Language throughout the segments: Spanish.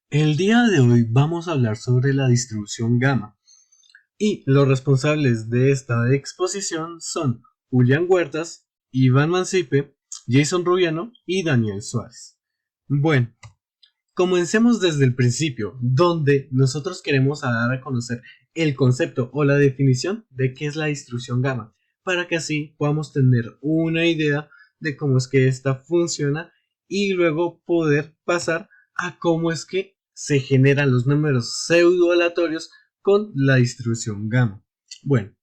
El día de hoy vamos a hablar sobre la distribución gamma y los responsables de esta exposición son Julián Huertas, Iván Mancipe, Jason Rubiano y Daniel Suárez. Bueno, comencemos desde el principio, donde nosotros queremos dar a conocer el concepto o la definición de qué es la distribución gamma, para que así podamos tener una idea de cómo es que esta funciona y luego poder pasar a cómo es que se generan los números pseudo aleatorios con la distribución gamma. Bueno,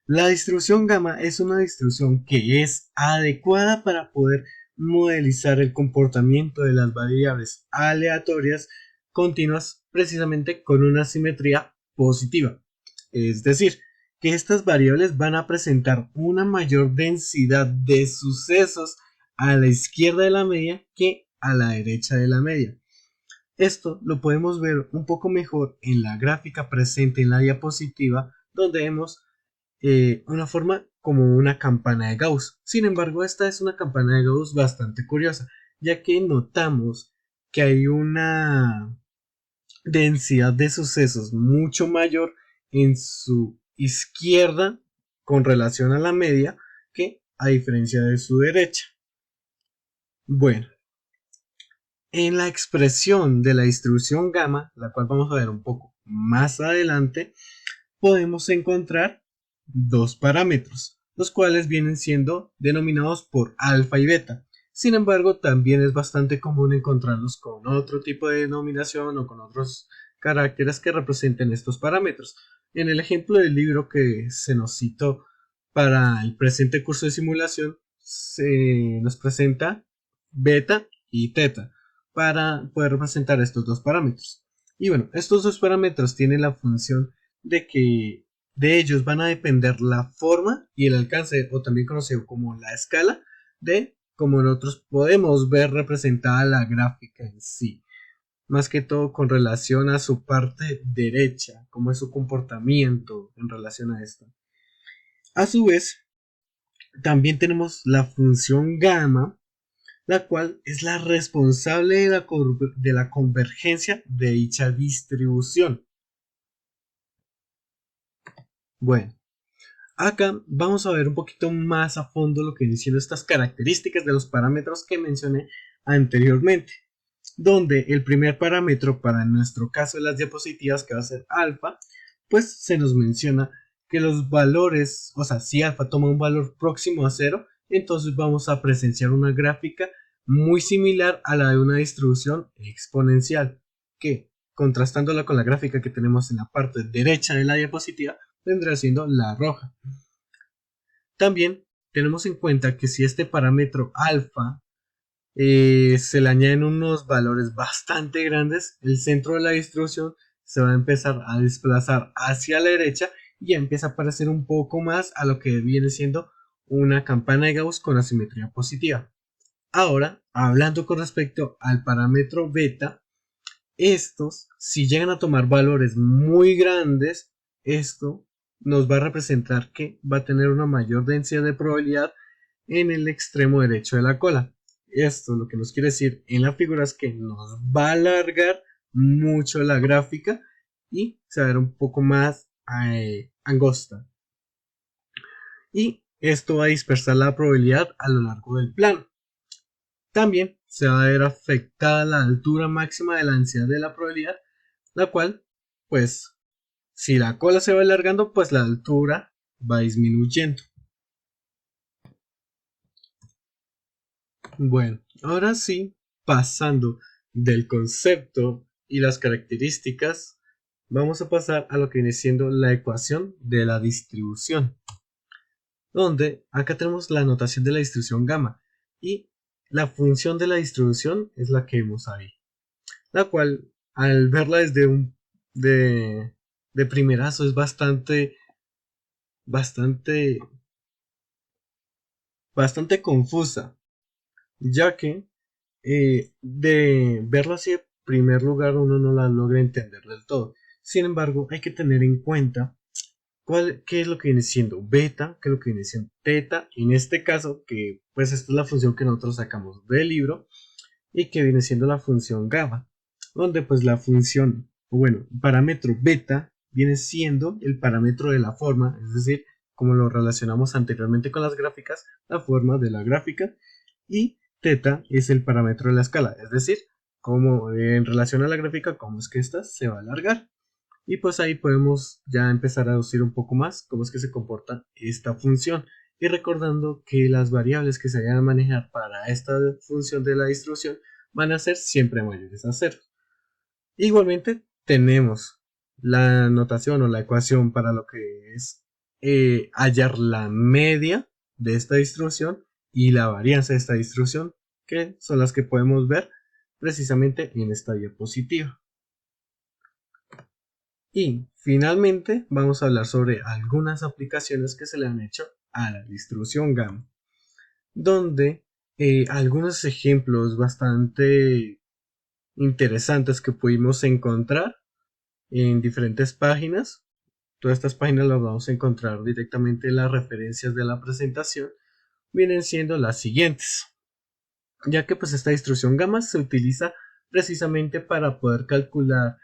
la distribución gamma es una distribución que es adecuada para poder modelizar el comportamiento de las variables aleatorias continuas precisamente con una simetría positiva. Es decir, que estas variables van a presentar una mayor densidad de sucesos a la izquierda de la media que a la derecha de la media. Esto lo podemos ver un poco mejor en la gráfica presente en la diapositiva, donde vemos una forma como una campana de Gauss. Sin embargo, esta es una campana de Gauss bastante curiosa, ya que notamos que hay una densidad de sucesos mucho mayor en su izquierda con relación a la media que a diferencia de su derecha. Bueno, en la expresión de la distribución gamma, la cual vamos a ver un poco más adelante, podemos encontrar dos parámetros, los cuales vienen siendo denominados por alfa y beta. Sin embargo, también es bastante común encontrarlos con otro tipo de denominación o con otros caracteres que representen estos parámetros. En el ejemplo del libro que se nos citó para el presente curso de simulación, se nos presenta beta y teta para poder representar estos dos parámetros. Y bueno, estos dos parámetros tienen la función de que de ellos van a depender la forma y el alcance, o también conocido como la escala, de cómo nosotros podemos ver representada la gráfica en sí. Más que todo con relación a su parte derecha, cómo es su comportamiento en relación a esto. A su vez, también tenemos la función gamma, la cual es la responsable de la convergencia de dicha distribución. Bueno, acá vamos a ver un poquito más a fondo lo que vienen siendo estas características de los parámetros que mencioné anteriormente, donde el primer parámetro para nuestro caso de las diapositivas, que va a ser alfa, pues se nos menciona que los valores, o sea, si alfa toma un valor próximo a cero, entonces vamos a presenciar una gráfica muy similar a la de una distribución exponencial, que contrastándola con la gráfica que tenemos en la parte derecha de la diapositiva, vendrá siendo la roja. También tenemos en cuenta que si este parámetro alfa se le añaden unos valores bastante grandes, el centro de la distribución se va a empezar a desplazar hacia la derecha y ya empieza a parecer un poco más a lo que viene siendo una campana de Gauss con asimetría positiva. Ahora, hablando con respecto al parámetro beta, estos, si llegan a tomar valores muy grandes, esto nos va a representar que va a tener una mayor densidad de probabilidad en el extremo derecho de la cola. Esto lo que nos quiere decir en la figura es que nos va a alargar mucho la gráfica y se va a ver un poco más angosta. Y esto va a dispersar la probabilidad a lo largo del plano. También se va a ver afectada la altura máxima de la densidad de la probabilidad, la cual, pues, si la cola se va alargando, pues la altura va disminuyendo. Bueno, ahora sí, pasando del concepto y las características, vamos a pasar a lo que viene siendo la ecuación de la distribución, donde acá tenemos la notación de la distribución gamma y la función de la distribución es la que vemos ahí, la cual al verla desde de primerazo es bastante bastante confusa, ya que de verla así en primer lugar uno no la logra entender del todo. Sin embargo, hay que tener en cuenta qué es lo que viene siendo beta, qué es lo que viene siendo teta, en este caso, que pues esta es la función que nosotros sacamos del libro y que viene siendo la función gamma. donde pues la función, o bueno, parámetro beta viene siendo el parámetro de la forma, es decir, como lo relacionamos anteriormente con las gráficas, la forma de la gráfica, y teta es el parámetro de la escala, es decir, como en relación a la gráfica, cómo es que ésta se va a alargar. Y pues ahí podemos ya empezar a deducir un poco más cómo es que se comporta esta función. Y recordando que las variables que se vayan a manejar para esta función de la distribución van a ser siempre mayores a 0. Igualmente tenemos la notación o la ecuación para lo que es hallar la media de esta distribución y la varianza de esta distribución, que son las que podemos ver precisamente en esta diapositiva. Y finalmente vamos a hablar sobre algunas aplicaciones que se le han hecho a la distribución gamma, donde algunos ejemplos bastante interesantes que pudimos encontrar en diferentes páginas. Todas estas páginas las vamos a encontrar directamente en las referencias de la presentación. Vienen siendo las siguientes, ya que pues esta distribución gamma se utiliza precisamente para poder calcular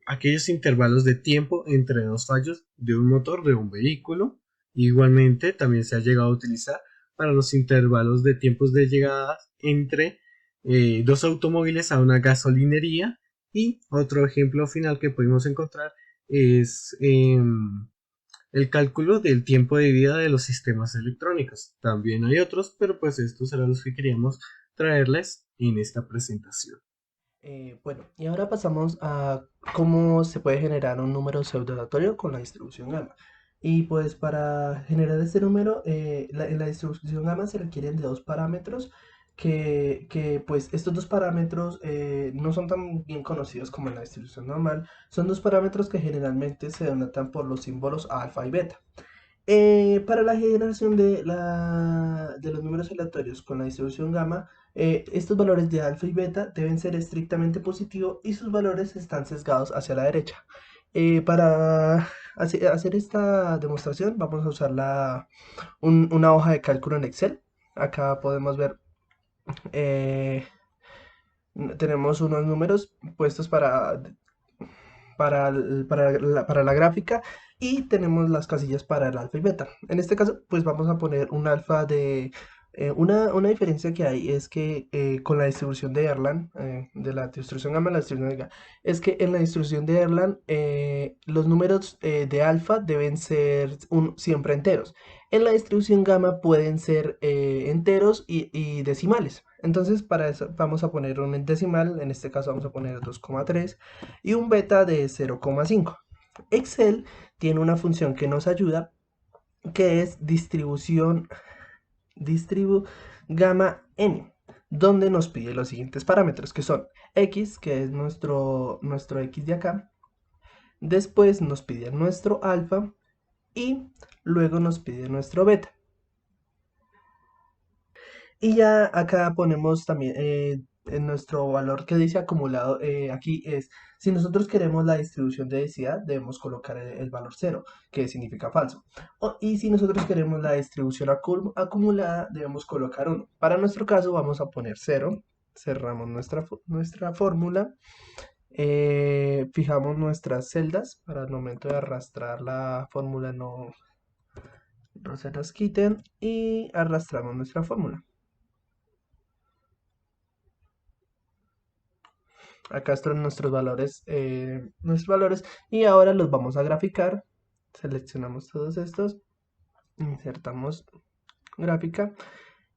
aquellos intervalos de tiempo entre dos fallos de un motor de un vehículo. Igualmente también se ha llegado a utilizar para los intervalos de tiempos de llegada entre dos automóviles a una gasolinería. Y otro ejemplo final que pudimos encontrar es el cálculo del tiempo de vida de los sistemas electrónicos. También hay otros, pero pues estos eran los que queríamos traerles en esta presentación. Bueno, y ahora pasamos a cómo se puede generar un número pseudo-aleatorio con la distribución gamma. Y pues para generar este número, en la distribución gamma se requieren de dos parámetros pues estos dos parámetros no son tan bien conocidos como en la distribución normal. Son dos parámetros que generalmente se denotan por los símbolos alfa y beta. Para la generación de los números aleatorios con la distribución gamma, estos valores de alfa y beta deben ser estrictamente positivos y sus valores están sesgados hacia la derecha. Para hacer esta demostración vamos a usar una hoja de cálculo en Excel. Acá podemos ver, eh, tenemos unos números puestos para la gráfica y tenemos las casillas para el alfa y beta. En este caso, pues vamos a poner un alfa de... una diferencia que hay es que con la distribución de Erlang, de la distribución gamma a la distribución de gamma, es que en la distribución de Erlang los números de alfa deben ser siempre enteros. En la distribución gamma pueden ser enteros y decimales. Entonces, para eso vamos a poner un decimal, en este caso vamos a poner 2,3 y un beta de 0,5. Excel tiene una función que nos ayuda, que es distribu gamma n, donde nos pide los siguientes parámetros, que son x, que es nuestro x de acá, después nos pide nuestro alfa y luego nos pide nuestro beta. Y ya acá ponemos también en nuestro valor que dice acumulado, aquí es, si nosotros queremos la distribución de densidad, debemos colocar el valor 0, que significa falso. Y si nosotros queremos la distribución acumulada, debemos colocar 1. Para nuestro caso vamos a poner 0, cerramos nuestra fórmula, fijamos nuestras celdas para el momento de arrastrar la fórmula no se nos quiten y arrastramos nuestra fórmula. Acá están nuestros valores y ahora los vamos a graficar. Seleccionamos todos estos, insertamos gráfica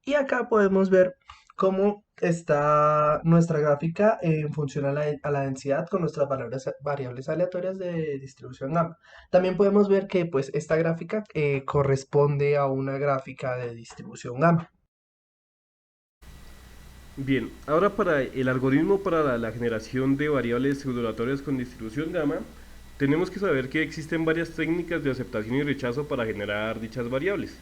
y acá podemos ver cómo está nuestra gráfica en función a la densidad con nuestras variables aleatorias de distribución gamma. También podemos ver que pues esta gráfica corresponde a una gráfica de distribución gamma. Bien, ahora para el algoritmo para la generación de variables pseudoaleatorias con distribución gamma, tenemos que saber que existen varias técnicas de aceptación y rechazo para generar dichas variables,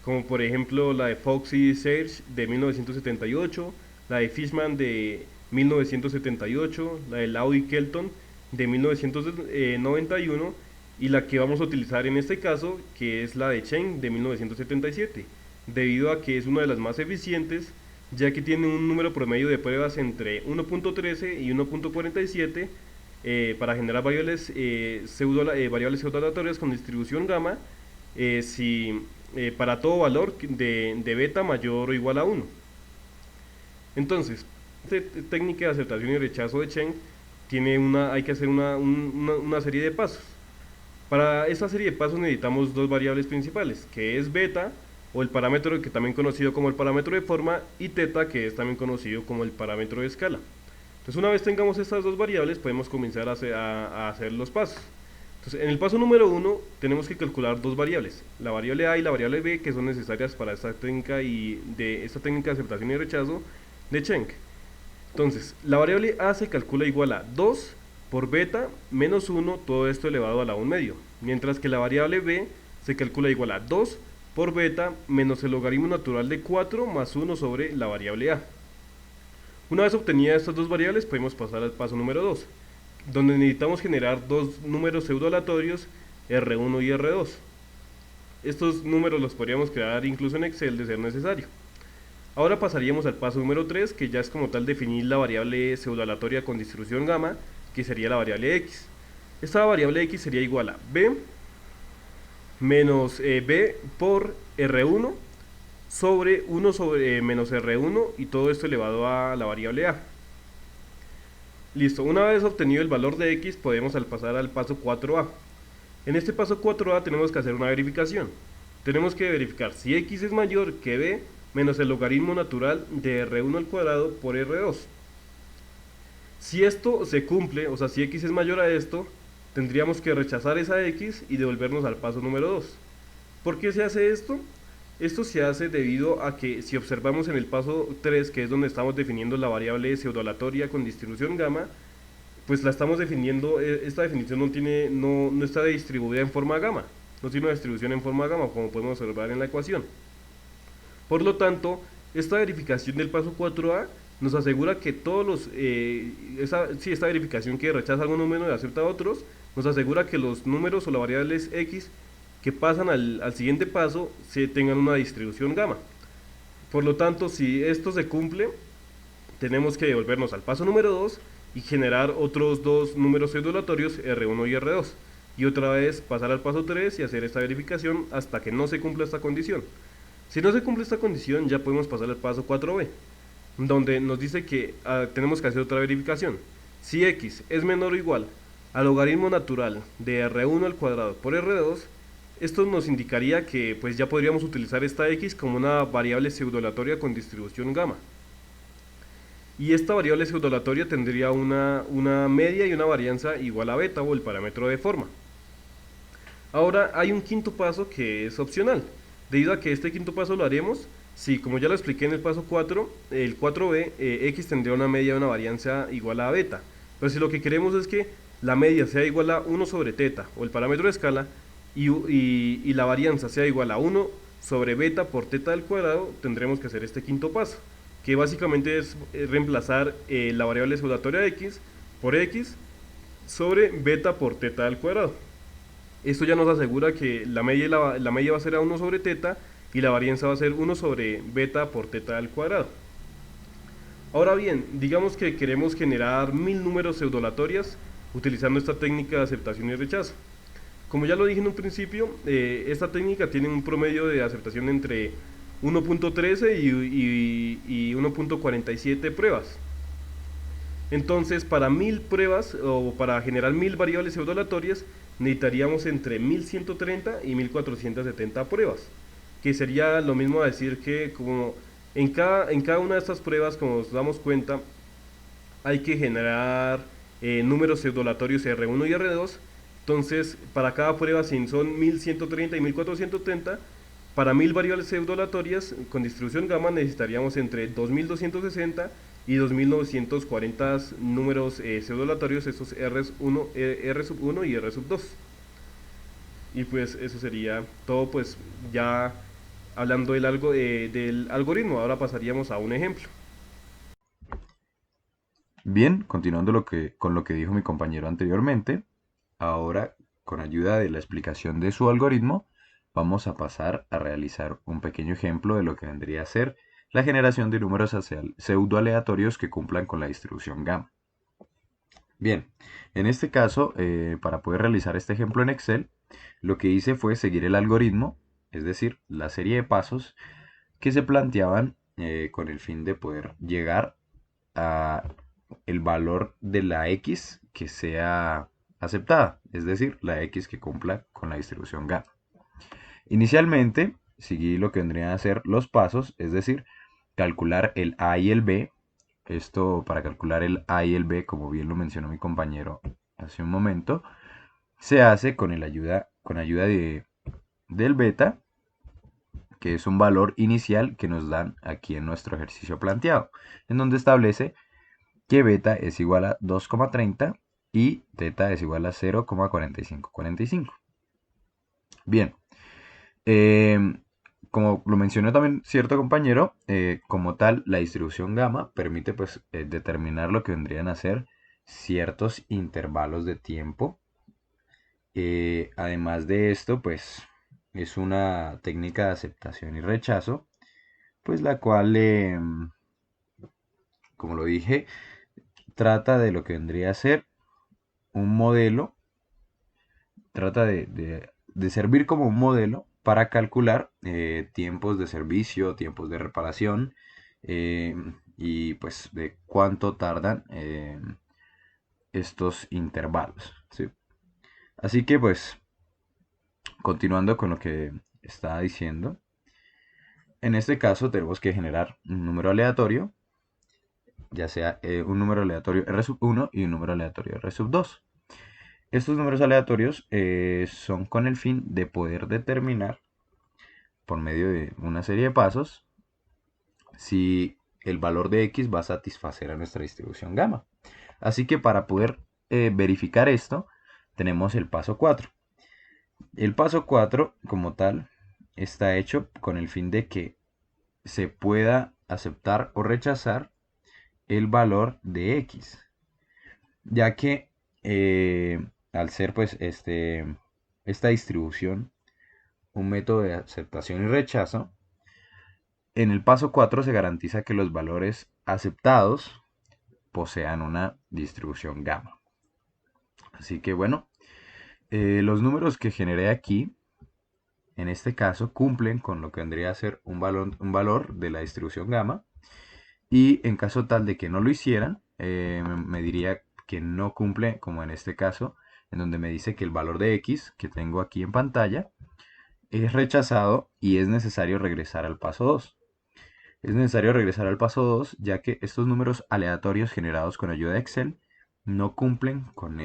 como por ejemplo la de Foxy y Serge de 1978, la de Fishman de 1978, la de Lau y Kelton de 1991 y la que vamos a utilizar en este caso, que es la de Chen de 1977, debido a que es una de las más eficientes ya que tiene un número promedio de pruebas entre 1.13 y 1.47 para generar variables pseudo aleatorias con distribución gamma para todo valor de beta mayor o igual a 1. Entonces, esta técnica de aceptación y rechazo de Cheng hay que hacer una serie de pasos. Para esta serie de pasos necesitamos dos variables principales, que es beta, o el parámetro que también conocido como el parámetro de forma, y teta, que es también conocido como el parámetro de escala. Entonces, una vez tengamos estas dos variables, podemos comenzar a hacer los pasos. Entonces, en el paso número 1 tenemos que calcular dos variables, la variable A y la variable B, que son necesarias para esta técnica de aceptación y rechazo de Cheng. Entonces, la variable A se calcula igual a 2 por beta menos 1, todo esto elevado a la 1 medio, mientras que la variable B se calcula igual a 2 por beta menos el logaritmo natural de 4 más 1 sobre la variable A. Una vez obtenidas estas dos variables, podemos pasar al paso número 2, donde necesitamos generar dos números pseudoaleatorios R1 y R2. Estos números los podríamos crear incluso en Excel de ser necesario. Ahora pasaríamos al paso número 3, que ya es como tal definir la variable pseudoaleatoria con distribución gamma, que sería la variable x. Esta variable x sería igual a b menos b por r1 sobre 1 sobre menos r1, y todo esto elevado a la variable a. Listo, una vez obtenido el valor de x, podemos pasar al paso 4a. En este paso 4a tenemos que hacer una verificación. Tenemos que verificar si x es mayor que b menos el logaritmo natural de r1 al cuadrado por r2. Si esto se cumple, o sea, si x es mayor a esto, tendríamos que rechazar esa x y devolvernos al paso número 2. ¿Por qué se hace esto? Esto se hace debido a que si observamos en el paso 3, que es donde estamos definiendo la variable pseudoaleatoria con distribución gamma, pues la estamos definiendo, esta definición no está distribuida en forma gamma, no tiene una distribución en forma gamma, como podemos observar en la ecuación. Por lo tanto, esta verificación del paso 4a nos asegura que esta verificación que rechaza algunos números y acepta otros, nos asegura que los números o las variables x que pasan al siguiente paso tengan una distribución gamma. Por lo tanto, si esto se cumple, tenemos que devolvernos al paso número 2 y generar otros dos números pseudoaleatorios R1 y R2. Y otra vez pasar al paso 3 y hacer esta verificación hasta que no se cumpla esta condición. Si no se cumple esta condición, ya podemos pasar al paso 4b, donde nos dice que tenemos que hacer otra verificación. Si x es menor o igual al logaritmo natural de r1 al cuadrado por r2, esto nos indicaría que pues ya podríamos utilizar esta x como una variable pseudoaleatoria con distribución gamma. Y esta variable pseudoaleatoria tendría una media y una varianza igual a beta, o el parámetro de forma. Ahora hay un quinto paso que es opcional. Debido a que este quinto paso lo haremos, si como ya lo expliqué en el paso 4, el 4b, x tendría una media y una varianza igual a beta. Pero si lo que queremos es que la media sea igual a 1 sobre teta, o el parámetro de escala, y la varianza sea igual a 1 sobre beta por teta al cuadrado, tendremos que hacer este quinto paso, que básicamente es reemplazar la variable pseudoaleatoria x por x sobre beta por teta al cuadrado. Esto ya nos asegura que la media va a ser a 1 sobre teta y la varianza va a ser 1 sobre beta por teta al cuadrado. Ahora bien, digamos que queremos generar 1000 números pseudoaleatorios utilizando esta técnica de aceptación y rechazo. Como ya lo dije en un principio, esta técnica tiene un promedio de aceptación entre 1.13 y 1.47 pruebas. Entonces, para 1000 pruebas o para generar 1000 variables pseudoaleatorias, necesitaríamos entre 1130 y 1470 pruebas, que sería lo mismo a decir que como en cada una de estas pruebas, como nos damos cuenta, hay que generar números pseudoaleatorios R1 y R2. Entonces, para cada prueba, si son 1130 y 1470, para 1000 variables pseudoaleatorias con distribución gamma necesitaríamos entre 2260 y 2940 números pseudoaleatorios, estos R1 y R2. Y pues eso sería todo, pues ya hablando del algoritmo. Ahora pasaríamos a un ejemplo. Bien, continuando con lo que dijo mi compañero anteriormente, ahora con ayuda de la explicación de su algoritmo, vamos a pasar a realizar un pequeño ejemplo de lo que vendría a ser la generación de números pseudo aleatorios que cumplan con la distribución gamma. Bien, en este caso, para poder realizar este ejemplo en Excel, lo que hice fue seguir el algoritmo, es decir, la serie de pasos que se planteaban con el fin de poder llegar a el valor de la X que sea aceptada, es decir, la X que cumpla con la distribución gamma. Inicialmente, seguí lo que vendrían a ser los pasos, es decir, calcular el A y el B. Esto para calcular el A y el B, como bien lo mencionó mi compañero hace un momento, se hace con ayuda del beta, que es un valor inicial que nos dan aquí en nuestro ejercicio planteado, en donde establece que beta es igual a 2,30 y teta es igual a 0,4545. Bien, como lo mencionó también cierto compañero, como tal, la distribución gamma permite pues, determinar lo que vendrían a ser ciertos intervalos de tiempo. Además de esto, pues es una técnica de aceptación y rechazo, pues la cual, como lo dije, trata de lo que vendría a ser un modelo, trata de servir como un modelo para calcular tiempos de servicio, tiempos de reparación y pues de cuánto tardan estos intervalos, ¿sí? Así que pues continuando con lo que estaba diciendo, en este caso tenemos que generar un número aleatorio, ya sea un número aleatorio R1 y un número aleatorio R2. Estos números aleatorios son con el fin de poder determinar, por medio de una serie de pasos, si el valor de X va a satisfacer a nuestra distribución gamma. Así que para poder verificar esto, tenemos el paso 4. El paso 4, como tal, está hecho con el fin de que se pueda aceptar o rechazar el valor de X, ya que al ser pues esta distribución un método de aceptación y rechazo, en el paso 4 se garantiza que los valores aceptados posean una distribución gamma. Así que bueno, los números que generé aquí, en este caso, cumplen con lo que vendría a ser un valor de la distribución gamma. Y en caso tal de que no lo hicieran, me diría que no cumple, como en este caso, en donde me dice que el valor de X que tengo aquí en pantalla es rechazado y es necesario regresar al paso 2. Es necesario regresar al paso 2 ya que estos números aleatorios generados con ayuda de Excel no cumplen con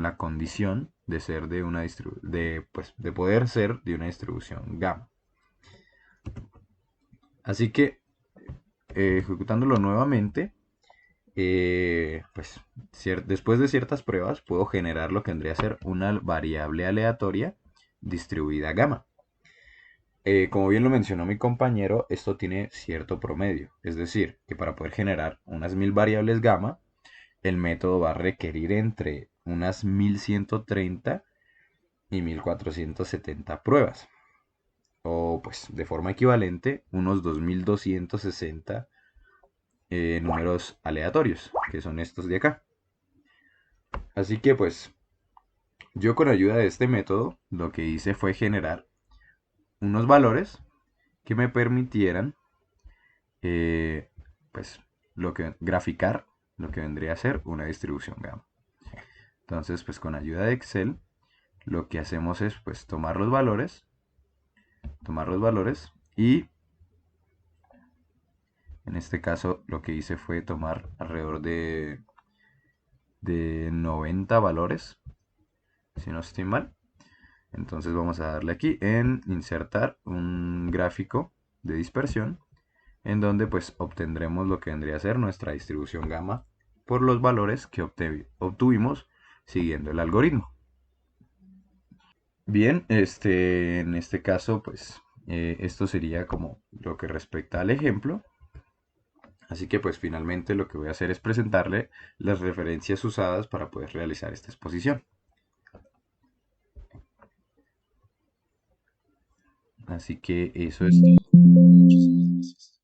la condición de ser de poder ser de una distribución gamma. Así que ejecutándolo nuevamente, pues después de ciertas pruebas puedo generar lo que vendría a ser una variable aleatoria distribuida gamma. Como bien lo mencionó mi compañero, esto tiene cierto promedio, es decir, que para poder generar unas 1000 variables gamma, el método va a requerir entre unas 1130 y 1470 pruebas, o pues de forma equivalente unos 2260 números aleatorios, que son estos de acá. Así que pues yo con ayuda de este método lo que hice fue generar unos valores que me permitieran pues graficar lo que vendría a ser una distribución gamma. Entonces pues con ayuda de Excel lo que hacemos es pues tomar los valores y en este caso lo que hice fue tomar alrededor de 90 valores, si no estoy mal. Entonces vamos a darle aquí en insertar un gráfico de dispersión, en donde pues obtendremos lo que vendría a ser nuestra distribución gamma por los valores que obtuvimos siguiendo el algoritmo. Bien, en este caso pues esto sería como lo que respecta al ejemplo. Así que pues finalmente lo que voy a hacer es presentarle las referencias usadas para poder realizar esta exposición. Así que eso es todo. Muchísimas gracias.